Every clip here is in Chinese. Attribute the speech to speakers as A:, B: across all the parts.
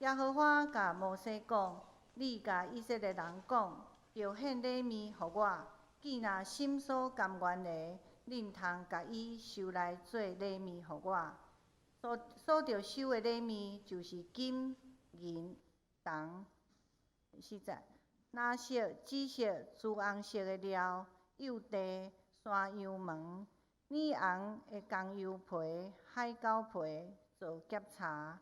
A: 耶和华甲摩西讲：你甲以色列人讲，要献礼物互我，既若心所甘愿的，你毋通甲伊收来做礼物互我。所着收的礼物就是金、银、铜。实在，蓝色、紫色、朱红色的料、柚地、山羊毛、紫红的公羊皮、海狗皮做夹叉。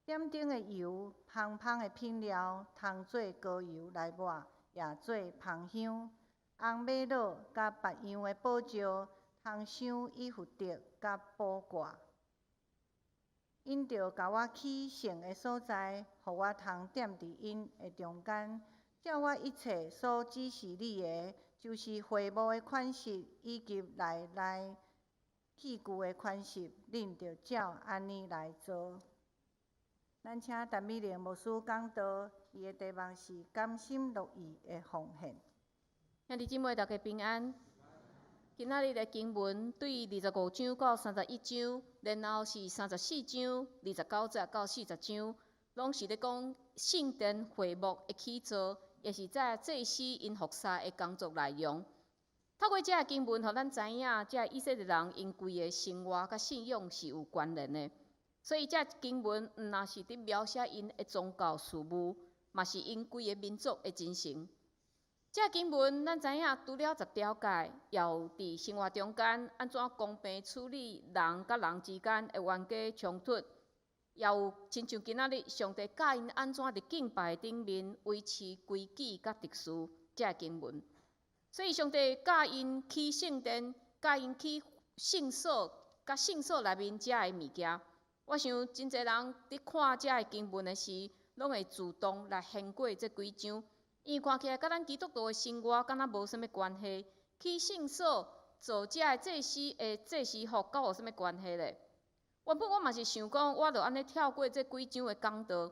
A: 点灯的油，芳芳的品料，通做膏油来抹，也做芳香。红玛瑙甲别样的宝石，通镶衣服竹甲布挂。因着甲我起圣的所在，互我通踮伫因的中间，照我一切所指示你的，就是会幕的款式以及内器具的款式，恁着照安尼来做。咱请陈美玲牧师讲道，伊的题目是甘心乐意的奉献。
B: 兄弟姊妹，大家平安。今仔日的经文对25章到31章，然后是34章29节到40章，拢是咧讲圣殿会幕的起造，也是在祭司因服侍的工作内容。透过这经文，互咱知影，这以色列人因规个生活甲信仰是有关联的。所以这经文毋若是伫描写因的宗教事务，嘛是因规个民族的精神。这经文咱知影，除了10条诫，要伫生活中间安怎公平处理人甲人之间的冤家冲突，也有亲像今仔日上帝教因安怎伫敬拜顶面维持规矩甲秩序。这经文，所以上帝教因起圣殿，教因起圣所，甲圣所内面遮的物件。我想真侪人伫看遮个经文的时，拢会自动来献过这几章，因为看起来甲咱基督徒的生活敢若无啥物关系。去圣所做遮个祭司的祭司服，甲有啥物关系咧？原本我嘛是想讲，我著安尼跳过这几章的讲道，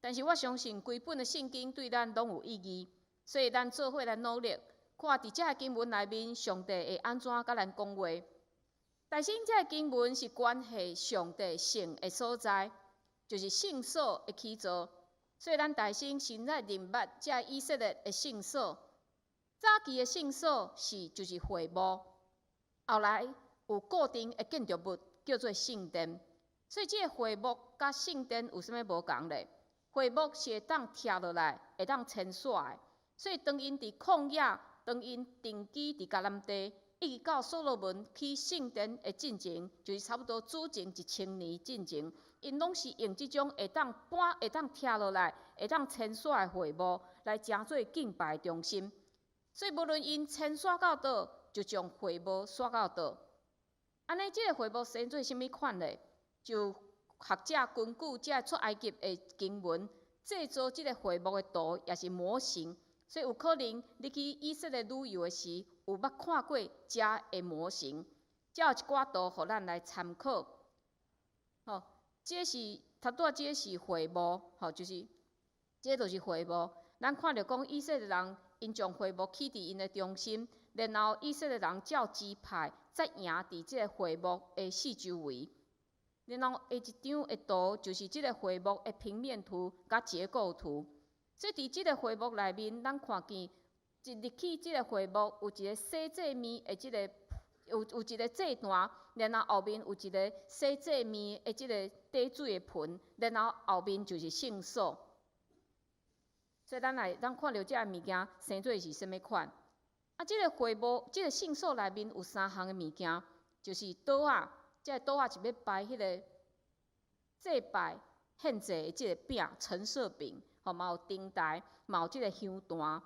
B: 但是我相信规本的圣经对咱拢有意义，所以咱做伙来努力，看伫遮个经文内面，上帝会安怎甲咱讲话。但是这个经文是关系上帝圣的所在，就是圣所的起造。所以咱大先现在认捌这以色列的圣所。早期的圣所就是会幕，后来有固定的建筑物叫做圣殿。所以这个会幕甲圣殿有啥物无共咧？会幕是会当拆落来，会当牵线的。所以当因伫旷野，当因定居伫迦南地。一直到所罗门起圣殿的进程，就是差不多主前1000年进程，因拢是用这种会当搬、会当拆落来、会当牵线的会幕来成做敬拜中心。所以无论因牵线到倒，就将会幕线到倒。安尼，这个会幕生做甚物款咧？就学者根据这出埃及的经文，制作这个会幕的图也是模型。所以有可能你去以色列旅游的时，有捌看过遮的模型，遮有一寡图，互咱来参考。这是差不多，这是会幕，就是这就是会幕。咱看到讲以色列人因将会幕起伫因的中心，然后以色列人照支派再赢伫这个会幕的四周围。然后下一张的图就是这个会幕的平面图甲结构图。所以伫即个会幕内面，咱看见一入去即个会幕有一个洗祭面的即个有一个祭坛，然后后面有一个洗祭面的即个滴水的盆，然后后面就是圣所。所以咱看到即个物件生做是啥物款？即个会幕即个圣所内面有3项的物件，就是桌仔，即个桌仔是要摆迄个祭拜献祭的即个饼，陈设饼。嘛有灯台，嘛有即个香坛。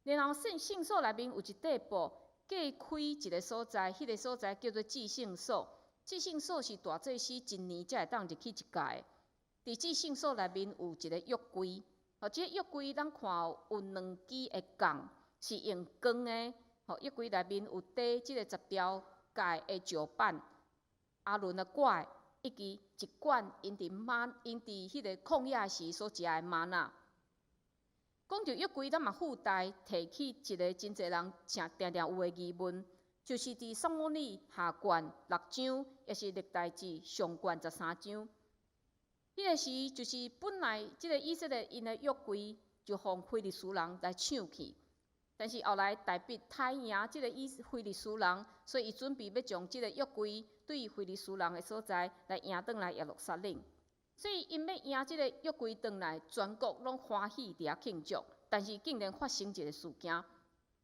B: 然后圣所内面有一块布，隔开一个所在，迄个所在叫做至圣所。至圣所是大祭司一年才会当入去一届。伫至圣所内面有一个约柜，即个约柜咱看有2支的杠，是用钢的。约柜内面有缀即个10条界的石板，阿伦的拐。以及一罐因伫迄个旷野时所食的玛纳。讲到约柜，咱嘛附带提起一个真侪人常有的疑问，就是伫撒母耳下卷6章，也是历代志上卷13章。迄个时就是本来即个以色列因的约柜就互非利士人来抢去，但是后来大卫太赢即个非利士人，所以伊准备要将即个约柜对非利士人的所在来赢转来耶路撒冷。所以因要赢即个约柜转来，全国拢欢喜伫遐庆祝。但是竟然发生一个事件，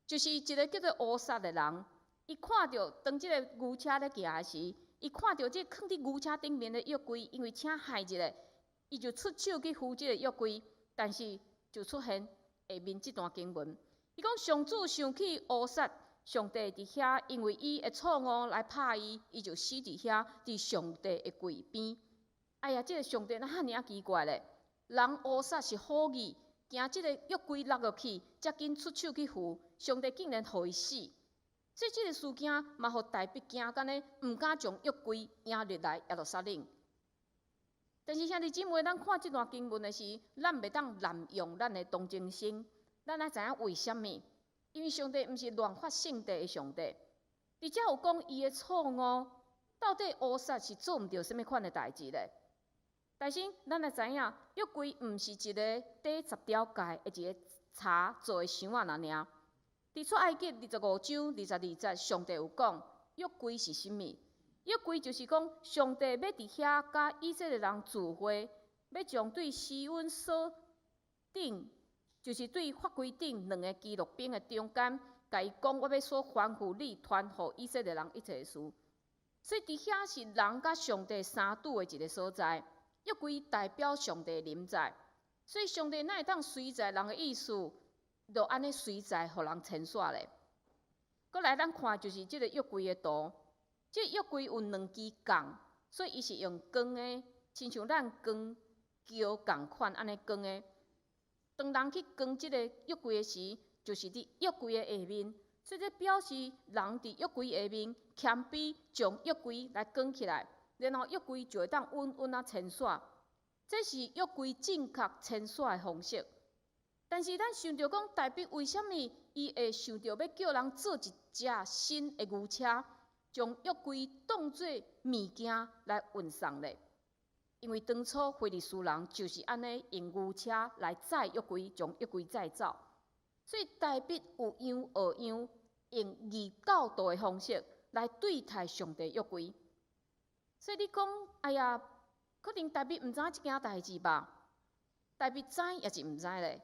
B: 就是一个叫做乌撒的人，伊看到当即个牛车咧行的时，伊看到即放伫牛车顶面的约柜，因为请害一个，伊就出手去扶即个约柜，但是就出现下面即段经文，伊讲上主想起乌撒，上帝伫遐，因为伊会错误来拍伊，伊就死伫遐，伫上帝的柜边。哎呀，即个上帝哪遐尔奇怪咧？人乌撒是好意，惊即个约柜落落去，才紧出手去扶，上帝竟然互伊死。所以即个事件嘛，互大卫惊干呢，毋敢将约柜迎入来耶路撒冷。但是兄弟姊妹，咱看即段经文的时，咱袂当滥用咱的同情心。咱爱知影为虾米？因为上帝毋是乱发圣地的上帝，而且有讲伊的错误，到底乌撒是做毋到什么款的代志咧？但是咱来知影，约柜毋是一个底10条界的一个柴做的箱仔尔。伫出埃及25章22节，上帝有讲约柜是甚物？约柜就是讲上帝要伫遐甲以色列人聚会，要将对西恩所顶，就是对法柜顶2个基路兵的中间，甲伊讲我要所吩咐你传互以色列人一切事。所以伫遐是人甲上帝相拄的一个所在。约柜代表上帝临在，所以上帝哪会当随在人的意思，就安尼随在互人牵线咧。搁来咱看就是即个约柜的图，即个约柜有2支杠，所以伊是用钢的，亲像咱钢桥共款安尼钢的。当人去钢即个约柜的时，就是伫约柜的下面，所以这表示人伫约柜下面谦卑，将约柜来钢起来。然后约柜就会当稳稳啊牵线，这是约柜正确牵线的方式。但是咱想着讲，大卫为虾米伊会想着要叫人做一只新的牛车，将约柜当作物件来运送咧？因为当初非利士人就是安尼用牛车来载约柜，将约柜载走。所以大卫有样学样，用异教导的方式来对待上帝约柜。所以你讲，哎呀，可能大卫毋知影即件代志吧？大卫知也是毋知咧。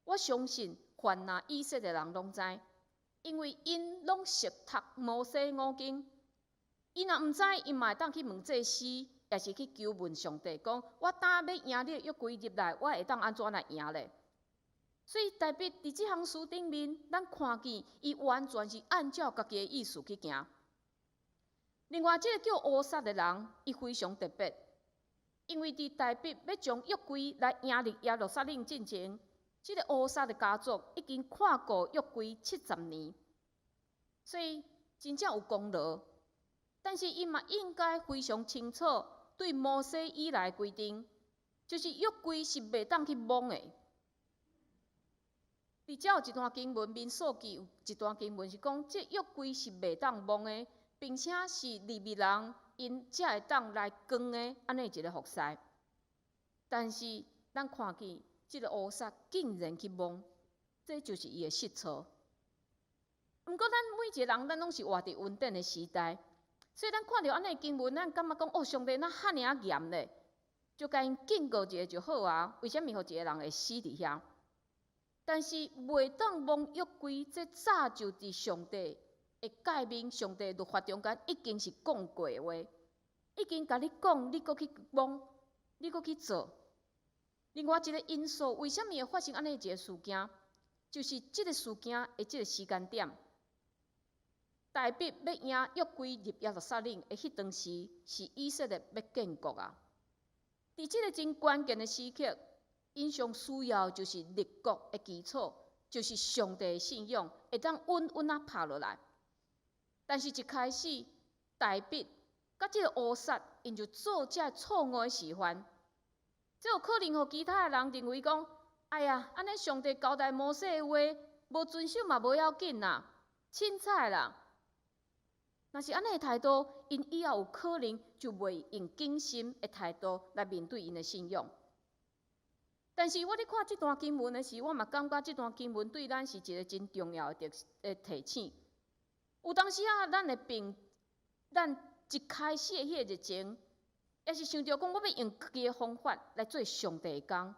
B: 我相信，凡那以色列人拢知，因为因拢熟读摩西五经。伊若毋知，伊嘛会当去问祭司，也是去求问上帝，讲我打要赢你约柜入来，我会当安怎来赢咧？所以大卫伫即项事顶面，咱看见伊完全是按照家己的意思去行。另外，即个叫乌撒的人，伊非常特别，因为伫大卫要将约柜来迎入耶路撒冷进前，即个乌撒的家族已经看过约柜70年，所以真正有功劳。但是伊嘛应该非常清楚对摩西以来规定，就是约柜是袂当去摸的。而且有一段经文，民数记有一段经文是讲，即约柜是袂当摸的。并且是利未人因才会当来扛的安尼一个服饰，但是咱看见即个乌撒竟然去摸，这就是伊的失措。毋过咱每一个人，咱拢是活伫稳定的时代，所以咱看到安尼经文，咱感觉讲哦，上帝哪遐尔严咧，就甲因警告一下就好啊。为虾米互一个人会死伫遐？但是袂当摸约柜，这早就伫上帝会界面，上帝律法中间已经是讲过话，已经甲你讲，你搁去摸，你搁去做。另外一个因素，为虾米会发生安尼一个事件？就是即个事件的即个时间点，大卫要迎约柜入耶路撒冷的迄当时，是以色列要建国啊。伫即个真关键的时刻，因上需要就是立国的基础，就是上帝的信仰，会当稳稳啊拍落来。但是一开始，大卫甲即个乌撒，因就做这错误的示范。这有可能互其他的人认为讲，哎呀，安尼上帝交代摩西的话，无遵守嘛无要紧啦，凊彩啦。若是安尼的态度，因以后有可能就袂用谨慎的态度来面对因的信仰。但是我咧看这段经文的时候，我嘛感觉这段经文对咱是一个真重要的提醒。有当时啊，咱一开始的迄个热情，也是想着讲，我要用家己的方法来做上帝的工。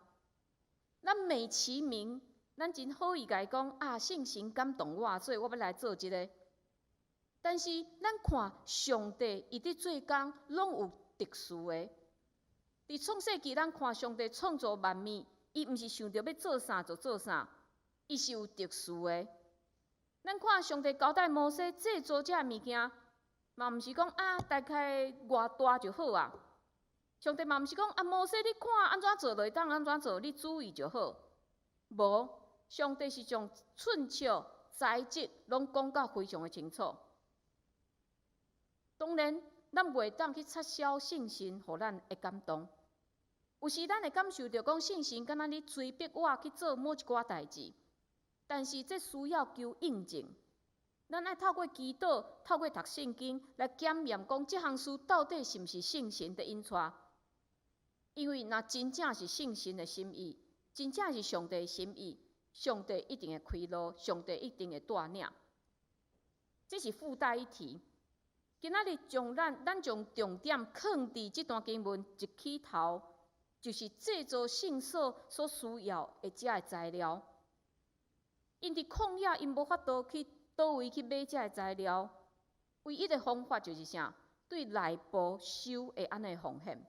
B: 咱美其名，咱真好意甲伊讲啊，圣神感动我，所以我要来做这个。但是咱看上帝伊伫做工，拢有特殊的。伫创世纪，咱看上帝创造万物，伊毋是想着要做啥就做啥，伊是有特殊的。咱看上帝交代摩西制作这物件，嘛毋是讲啊，大概偌大就好啊。上帝嘛毋是讲啊，摩西你看安怎做就会当安怎做，你注意就好。无，上帝是将寸尺、材质拢讲到非常的清楚。当然，咱袂当去撤销圣神，互咱的感动。有时咱会感受到讲圣神敢若你催逼我去做某一寡代志，但是这需要求印证。咱爱透过祈祷、透过读圣经来检验讲这项事到底是毋是圣神的引带。因为若真正是圣神的心意，真正是上帝的心意，上帝一定会开路，上帝一定会带领。这是附带一提。今仔日咱将重点放伫这段经文一起头，就是制作圣所所需要的这个材料。因伫旷野，因无法度去倒位去买这个材料，唯一的方法就是啥？对内部收的安尼奉献。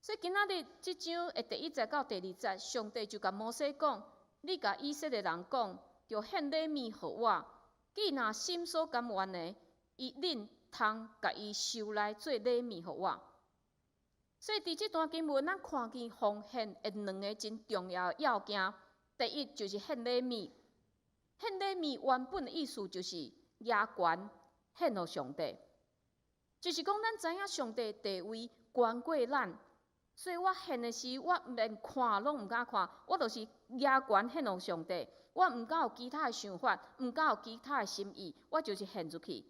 B: 所以今仔日这章的第1节到第2节，上帝就甲摩西讲：你甲以色列人讲，就献礼物互我，既若心所甘愿的，恁通甲伊收来做礼物互我。所以伫这段经文，咱看见奉献的2个真重要的要件。第一就是献礼物，献礼物原本的意思就是压权献互上帝，就是讲咱知影上帝地位悬过咱，所以我献的时，我连看拢毋敢看，我就是压权献互上帝，我毋敢有其他的想法，毋敢有其他的心意，我就是献出去。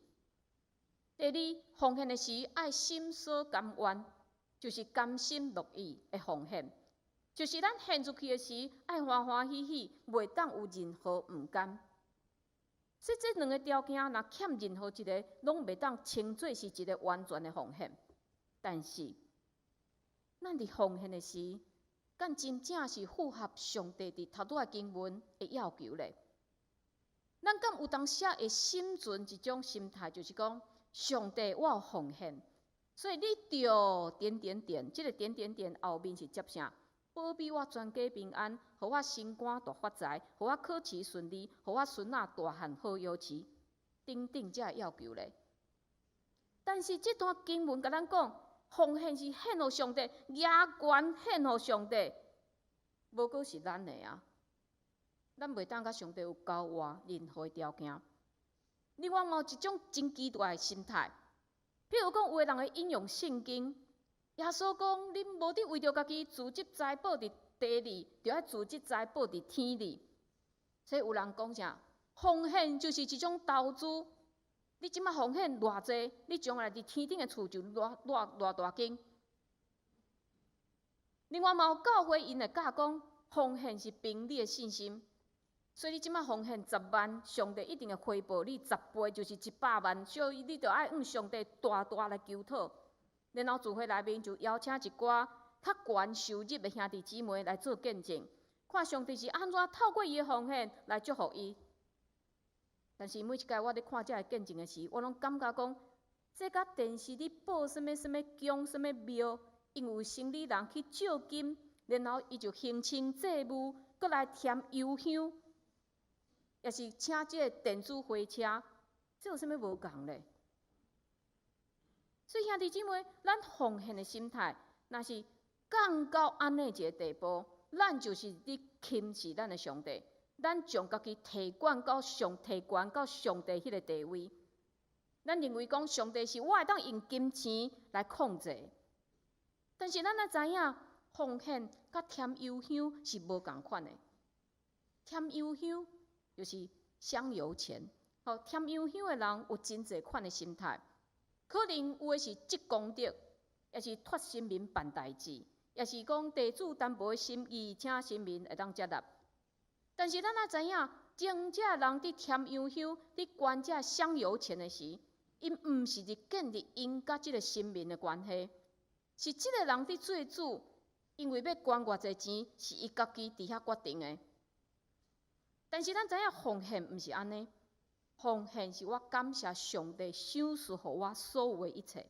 B: 第二，奉献的时爱心所甘愿，就是甘心乐意的奉献，就是咱献出去的时爱欢欢喜喜，袂当有任何毋甘。所以这2个条件，若欠任何一个，拢袂当称作是一个完全的奉献。但是，咱伫奉献的时，敢真正是符合上帝伫头拄仔经文的要求咧？咱敢有当时会心存一种心态，就是讲，上帝我有奉献，所以你着点点点，这个点点点后面是接啥？保庇我全家平安，互我升官大发财，互我考试顺利，互我孙仔大汉好有志，等等这要求咧。但是这段经文甲咱讲，奉献是献互上帝，压权献互上帝，无过是咱的啊。咱袂当甲上帝有交换任何条件。另外嘛有一种真奇怪的心态，譬如讲有的人会引用圣经。耶稣讲：“恁无伫为着家己自积财宝伫地里，就要自积财宝伫天里。”所以有人讲啥？奉献就是一种投资。你即摆奉献偌济，你将来伫天顶的厝就偌大间。另外嘛有教会因会教讲，奉献是凭你的信心。所以你即摆奉献10万，上帝一定会回报你10倍，就是100万。所以你着爱向上帝大大来求讨。然后聚会内面就邀请一寡较悬收入的兄弟姊妹来做见证，看上帝是安怎透过伊的奉献来祝福伊。但是每一届我咧看这个见证的时，我拢感觉讲，这甲电视咧报什么宫、什么庙，因为生理人去借金，然后伊就行清祭物，搁来添油香，也是请这个电子火车，这有啥物无共咧？所以兄弟姊妹，咱奉献的心态，若是降到安尼一个地步，咱就是咧轻视咱的上帝，咱将家己提悬到上帝迄个地位。咱认为讲上帝是我会当用金钱来控制，但是咱也知影，奉献甲添油香是无共款的。添油香就是香油钱，添油香的人有真侪款的心态，可能有的是积功德，也是托神明办代志，也是讲地主担保的心意，请神明会当接纳。但是咱也知影，真正人伫添油香、伫捐这香油钱的时，因毋是伫建立因甲即个神明的关系，是即个人伫做主，因为要捐偌济钱，是伊家己伫遐决定的。但是咱知影奉献毋是安尼，奉献是我感谢上帝赏赐互我所有的一切。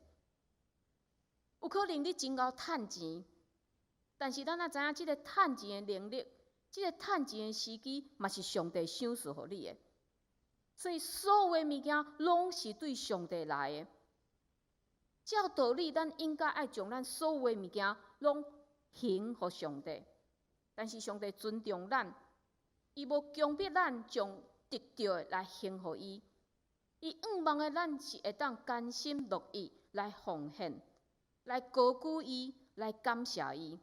B: 有可能你真够趁钱，但是咱也知影即个趁钱的能力。即个趁钱的时机，嘛是上帝赏赐互你的，所以所有的物件拢是对上帝来的。照道理，咱应该爱将咱所有的物件拢献互上帝，但是上帝尊重咱，伊无强迫咱将得到的来献互伊，伊仰望的咱是会当甘心乐意来奉献，来高举伊，来感谢伊。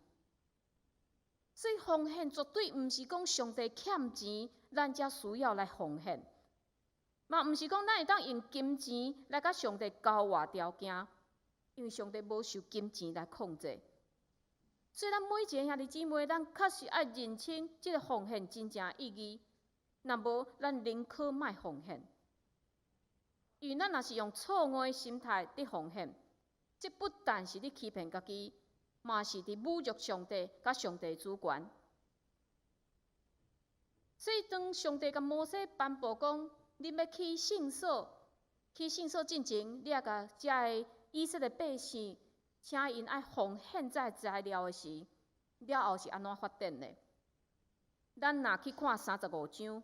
B: 所以奉献绝对毋是讲上帝欠钱，咱才需要来奉献；嘛毋是讲咱会当用金钱来甲上帝交换条件，因为上帝无受金钱来控制。所以咱每一个兄弟姊妹，咱确实爱认清即个奉献真正意义。若无，咱宁可莫奉献，因为咱若是用错误的心态伫奉献，这不但是伫欺骗家己。嘛是伫侮辱上帝，甲上帝主权。所以当上帝甲摩西颁布讲，你要去圣所，去圣所进前，你也甲遮个以色列百姓，请因爱奉献这材料的时，了后是安怎发展的？咱若去看35章，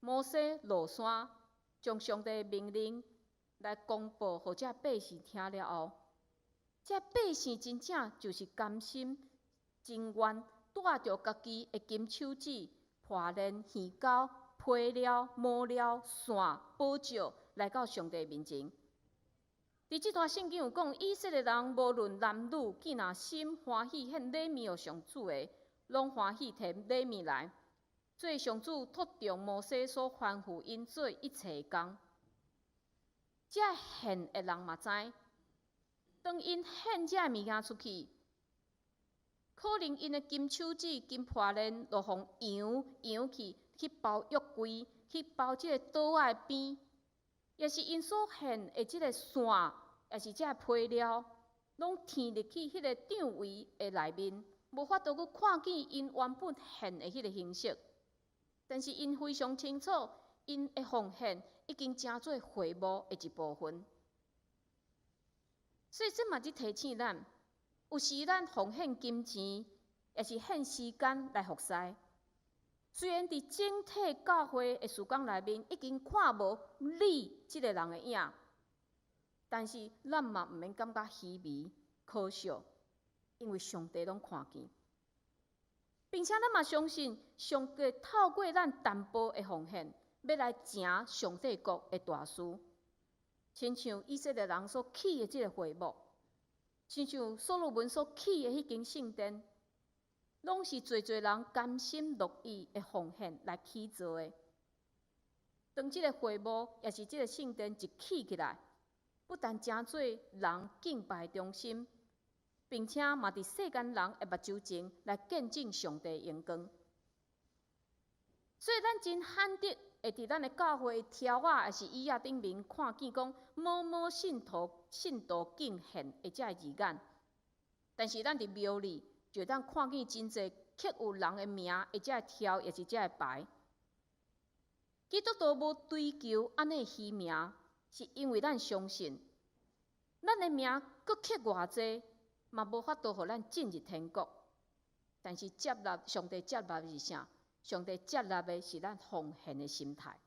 B: 摩西落山，将上帝的命令来公布，互遮百姓听了后。这百姓真正就是甘心、情愿带着家己的金手指、破链、鱼钩、皮料、毛料、线、宝石来到上帝面前。伫这段圣经有讲，以色列人无论男女，既若心欢喜献礼物予上主的，拢欢喜摕礼物来，做上主托中摩西所吩咐因做一切工。这献的人嘛知。当因献这物件出去，可能因的金手指、金破链，就互扬去包约柜，去包即个刀仔的边，也是因所献的即个线，也是这皮料，拢填入去迄个场位的内面，无法度去看见因原本献的迄个形式。但是因非常清楚，因的奉献已经成做会幕的一部分。所以这嘛伫提醒咱，有时咱奉献金钱，也是献时间来服侍。虽然伫整体教会的事工内面已经看无你即个人的影，但是咱嘛毋免感觉虚微、可笑，因为上帝拢看见，并且咱嘛相信上帝透过咱淡薄的奉献，要来成上帝国的大事。亲像以色列人所起的即个会幕，亲像所罗门所起的迄间圣殿，拢是侪侪人甘心乐意的奉献来起造的。当即个会幕也是即个圣殿一起起来，不但成做人敬拜中心，并且嘛伫世间人的目睭前来见证上帝的荣光。所以咱真罕得。会伫咱的教会条仔，也是椅仔顶面看见讲某某信徒敬献的这字眼，但是咱伫庙里就当看见真侪刻有人的名的这条，也是这牌。基督徒无追求安尼虚名，是因为咱相信，咱的名搁刻偌济，嘛无法度互咱进入天国。但是接纳上帝接纳的是啥？上帝接纳的是咱奉献的心态，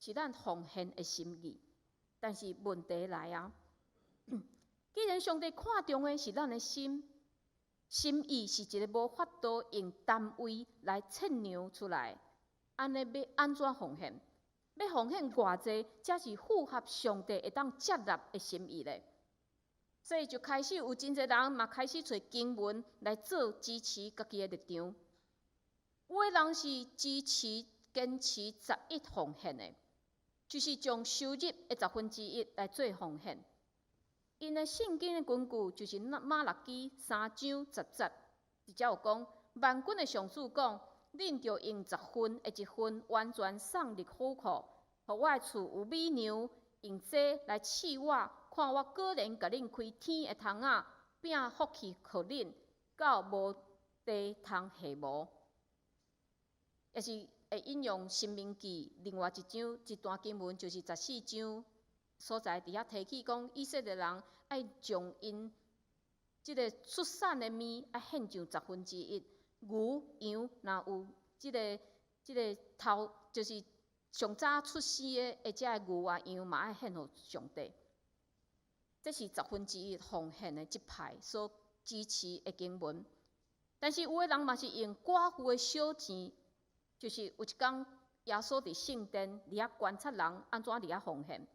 B: 是咱奉献的心意。但是问题来啊，既然上帝看重的是咱的心，心意是一个无法度用单位来测量出来，安尼要安怎奉献？要奉献偌济，才是符合上帝会当接纳的心意咧。所以就开始有真侪人嘛开始找经文来做支持家己的立场。有的人是支持坚持11奉献的，就是将收入的1/10来做奉献。因的圣经的根据就是马勒基3章10节，直接有讲，万军的上主讲，恁着用10分的1分完全送入虎库，互我的厝有美牛，用这来赐我，看我果然甲恁开天的窗仔，并福气予恁，到无地通下无。也是会引用《申命记》另外一段经文，就是14章所在，伫遐提起讲，以色列人爱将因即个出产的面爱献上1/10，牛羊若有即个头，就是上早出世的遮个牛啊羊嘛爱献互上帝。这是1/10奉献的即派所支持的经文。但是有的人嘛是用寡妇的小钱，就是有一天耶稣伫圣殿伫遐观察人安怎伫遐奉献。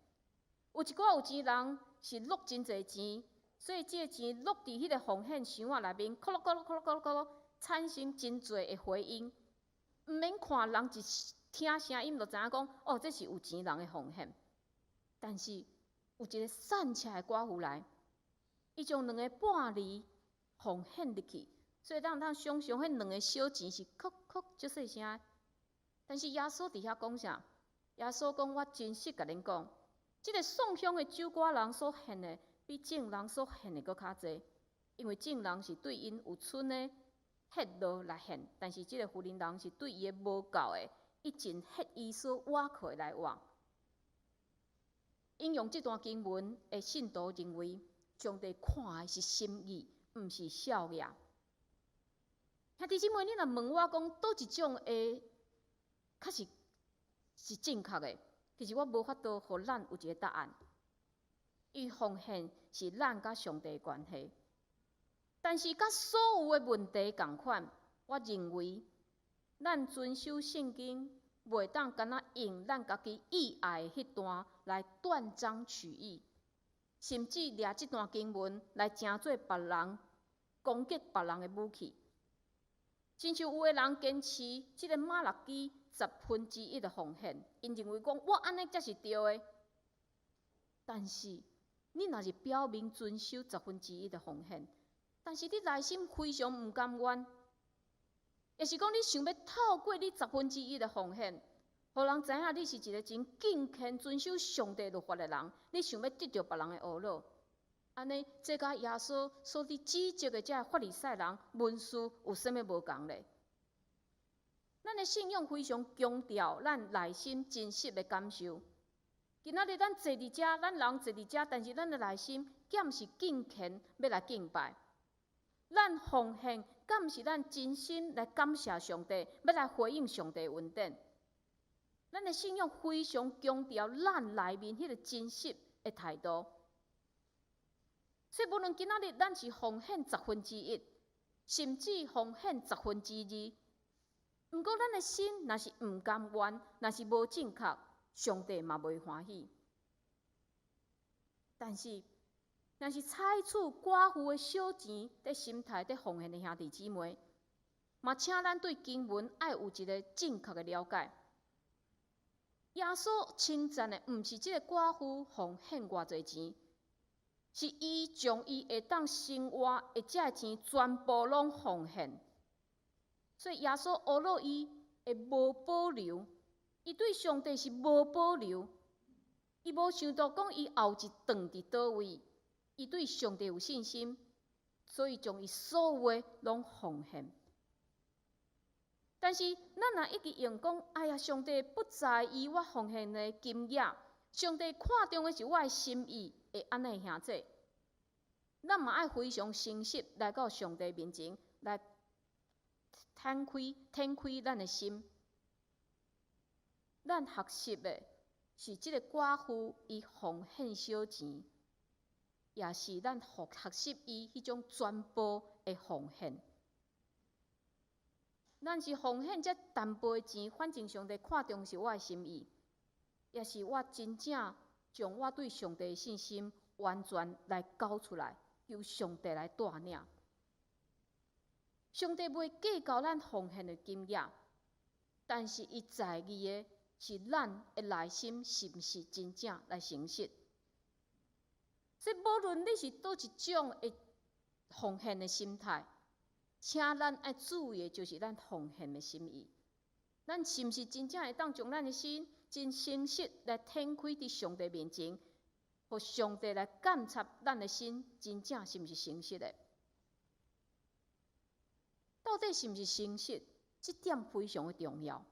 B: 有一寡有钱人是落真侪钱，所以这个钱落伫迄个奉献箱仔内面，咕噜咕噜咕噜咕噜咕噜，产生真侪的回音。毋免看人一听声音就知影讲，哦，这是有钱人的奉献。但是有一个善车的寡妇来，伊将2个半厘奉献入去，所以咱想象迄2个小钱是哭哭足细声。但是耶稣伫遐讲啥？耶稣讲：我真实甲恁讲。即个送香的酒歌人所献的，比正人所献的搁较济，因为正人是对因有剩的迄落来献，但是即个妇人人是对伊的无够的，一尽迄伊所挖开来换。引用这段经文的信徒认为，上帝看的是心意，毋是少爷。兄弟姊妹，你若问我讲，倒一种的确实是正确的？其实我无法度互咱有一个答案。伊奉献是咱甲上帝的关系，但是甲所有的问题共款，我认为咱遵守圣经，袂当干那用咱家己意爱的迄段来断章取义，甚至掠即段经文来成做别人攻击别人的武器。亲像有的人坚持即个马勒基1/10的奉献，因认为讲我安尼才是对的。但是你若是表明遵守1/10的奉献，但是你内心非常毋甘愿，也是讲你想要透过你1/10的奉献，互人知影你是一个真敬虔遵守上帝律法的人，你想要得到别人的懊恼。安尼，这甲耶稣所伫指责的遮法利赛人、文士有啥物无共咧？咱的信仰非常强调咱内心真实的感受。今仔日咱坐伫遮，咱人坐伫遮，但是咱的内心敢是敬虔要来敬拜？咱奉献敢是咱真心来感谢上帝，要来回应上帝的恩典？咱的信仰非常强调咱内面迄个真实的态度。所以，无论今仔日咱是奉献1/10，甚至奉献2/10，毋过咱的心若是毋甘愿，若是无正确，上帝嘛袂欢喜。但是，若是采取寡妇的小钱在心态在奉献的兄弟姊妹，嘛请咱对经文爱有一个正确的了解。耶稣称赞的毋是即个寡妇奉献偌济钱。是伊将伊会当生活的遮钱全部拢奉献，所以耶稣学了伊会无保留，伊对上帝是无保留，伊无想到讲伊后一顿伫倒位，伊对上帝有信心，所以将伊所有的拢奉献。但是咱若一直用讲，哎呀，上帝不在意我奉献的金额，上帝看重的是我的心意。会安尼兄弟，咱嘛爱非常诚实来到上帝面前，来摊开咱的心。咱学习的是即个寡妇伊奉献小钱，也是咱学习伊迄种全部的奉献。咱是奉献这淡薄的钱，反正上帝看重是我的心意，也是我真正。将我对上帝的信心完全来交出来，由上帝来带领。上帝袂计较咱奉献的金额，但是伊在意的是咱的内心是毋是真正来诚实。所以，无论你是倒一种的奉献的心态，请咱爱注意的就是咱奉献的心意。咱是毋是真正会当将咱的心真诚实来展开伫上帝面前，互上帝来检察咱的心真正是毋是诚实的？到底是毋是诚实？这点非常的重要，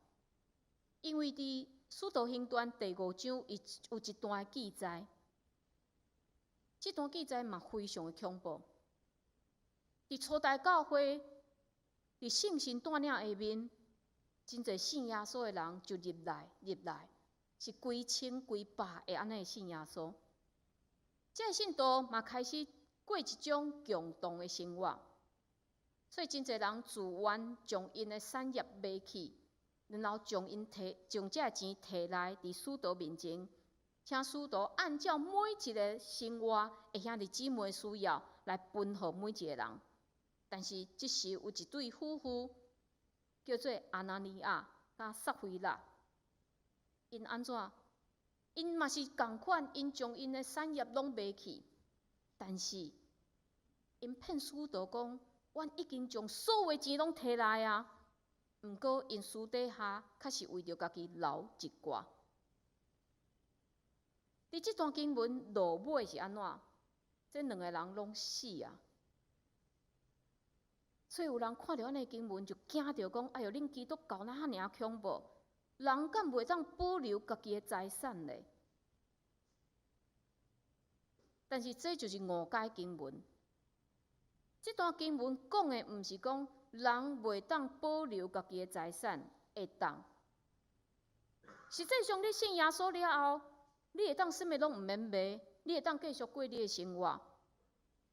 B: 因为伫《使徒行传》第5章，伊有一段记载。这段记载嘛非常的恐怖。伫初代教会，伫圣神带领下面，真侪信耶稣的人就入来，是几千几百个安尼信耶稣。这个信徒嘛开始过一种共同的生活，所以真侪人自愿将因的产业卖去，然后将这个钱摕来伫使徒面前。请使徒按照每一个生活的兄弟姊妹的需要来分予每一个人。但是这时有一对夫妇叫做阿拿尼亚甲撒菲拉，因安怎？因嘛是共款，因将因的产业拢卖去，但是因骗使徒讲，阮已经将所有的钱拢摕来啊。毋过因私底下确实为着家己留一寡。伫这段经文落尾是安怎？这两个人拢死啊！所以有人看到安尼经文就惊着讲：哎哟，恁基督教哪遐尔恐怖？人敢袂当保留家己的财产呢？但是这就是误解经文。这段经文讲的毋是讲人袂当保留家己的财产，会当。实际上，你信耶稣了后，你会当啥物拢毋免卖，你会当继续过你的生活。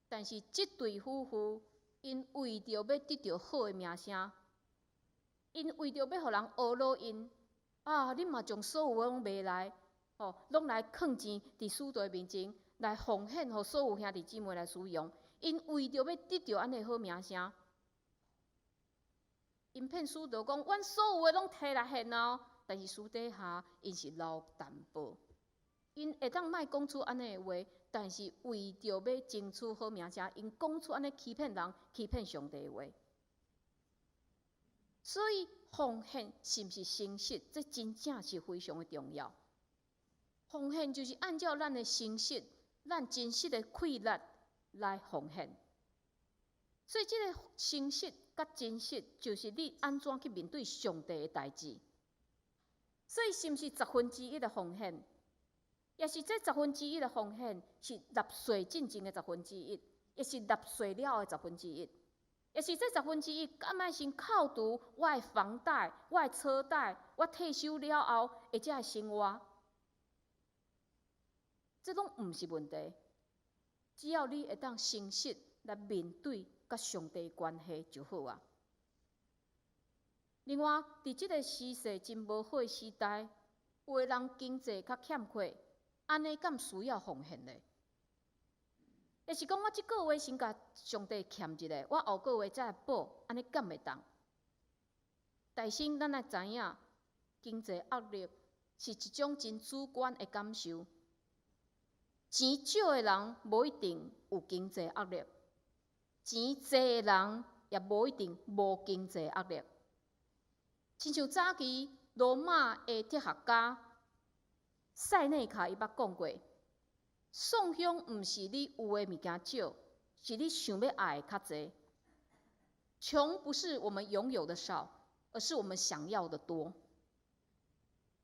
B: 但是这对夫妇，因为着要得到好的名声，因为着要互人学罗因，恁嘛将所有的拢卖来，拢来囥钱伫使徒面前，来奉献互所有兄弟姊妹来使用。因为着要得到安尼好名声，因骗使徒讲，阮所有的拢摕来献哦，但是私底下因是留淡薄。因会当莫讲出安尼的话，但是为着要争取好名声，因讲出安尼欺骗人、欺骗上帝的话。所以奉献是毋是诚实，这真正是非常的重要。奉献就是按照咱的诚实、咱真实的气力来奉献。所以这个诚实甲真实，就是你安怎去面对上帝的代志。所以是毋是1/10的奉献？也是这1/10的奉献是纳税进前的1/10，也是纳税了的1/10，也是这1/10敢莫先扣除我的房贷、我的车贷、我退休了后的这生活，这拢毋是问题。只要你会当诚实来面对甲上帝的关系就好啊。另外，伫这个时势真无好的时代，有的人经济较欠缺。安尼敢需要奉献呢？也是讲我即个月先甲上帝欠一个，我后个月再来补，安尼敢袂当？但是咱要知影，经济压力是一种真主观的感受。钱少的人无一定有经济压力，钱多的人也无一定无经济压力。亲像早期罗马的哲学家塞内卡伊捌讲过，送享毋是你有的物件少，是你想要爱的较侪。穷不是我们拥有的少，而是我们想要的多。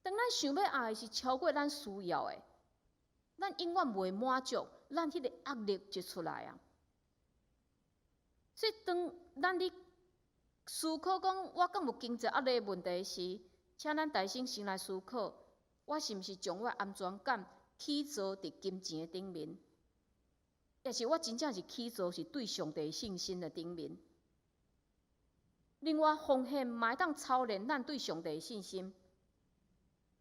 B: 当咱想要爱的是超过咱需要的，咱永远袂满足，咱迄个压力就出来啊。所以当咱咧思考讲我敢有经济压力的问题时，请咱大心先来思考。我是毋是将我安全感起造伫金钱的顶面，也是我真正是起造是对上帝信心的顶面。另外，奉献嘛会当操练咱对上帝的信心，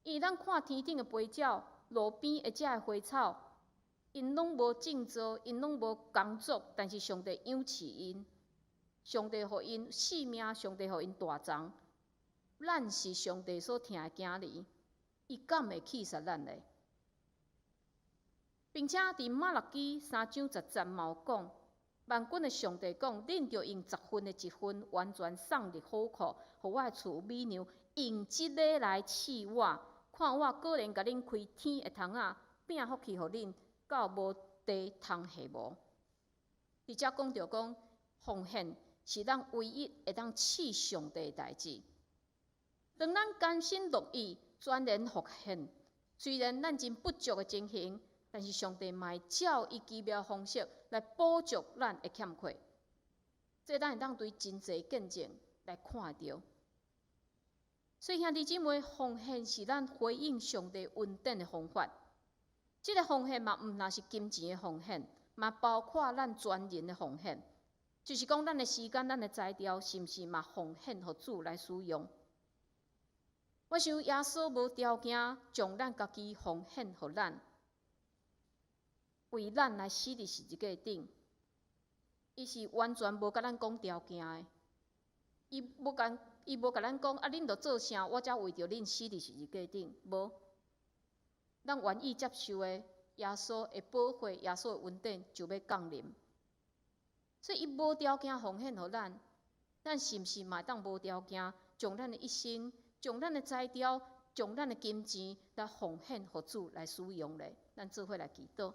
B: 因为咱看天顶的飞鸟、路边的这个花草，因拢无种造，因拢无工作，但是上帝养饲因，上帝互因性命，上帝互因大长。咱是上帝所疼的囝儿，伊敢会弃杀咱嘞？并且伫马勒基3章10节嘛有讲，万军的上帝讲，恁着用10分的1分，完全送入虎库，互我的厝美娘用即个来试我，看我个人甲恁开天的窗仔，变福气互恁，到无地通下无。伫遮讲着讲，奉献是咱唯一会当试上帝的代志。当咱甘心乐意全然奉献，虽然咱真不足的情形，但是上帝嘛会照伊奇妙方式来补足咱的欠缺。这咱会当对真侪见证来看到。所以兄弟姊妹，奉献是咱回应上帝恩典的方法。这个奉献嘛，毋那是金钱的奉献，嘛包括咱全人的奉献，就是讲咱的时间、咱的才调，是毋是嘛奉献互主来使用？我想耶稣无条件将咱家己奉献互咱，为咱来死伫十字架顶。伊是完全无甲咱讲条件的，伊无甲咱讲啊，恁着做啥，我才为着恁死伫十字架顶。无，咱愿意接受的，耶稣的保护，耶稣的恩典就要降临。所以伊无条件奉献互咱，咱是毋是嘛会当无条件将咱的一生？将咱的才调，将咱的金钱来奉献互主来使用咧，咱做伙来祈祷。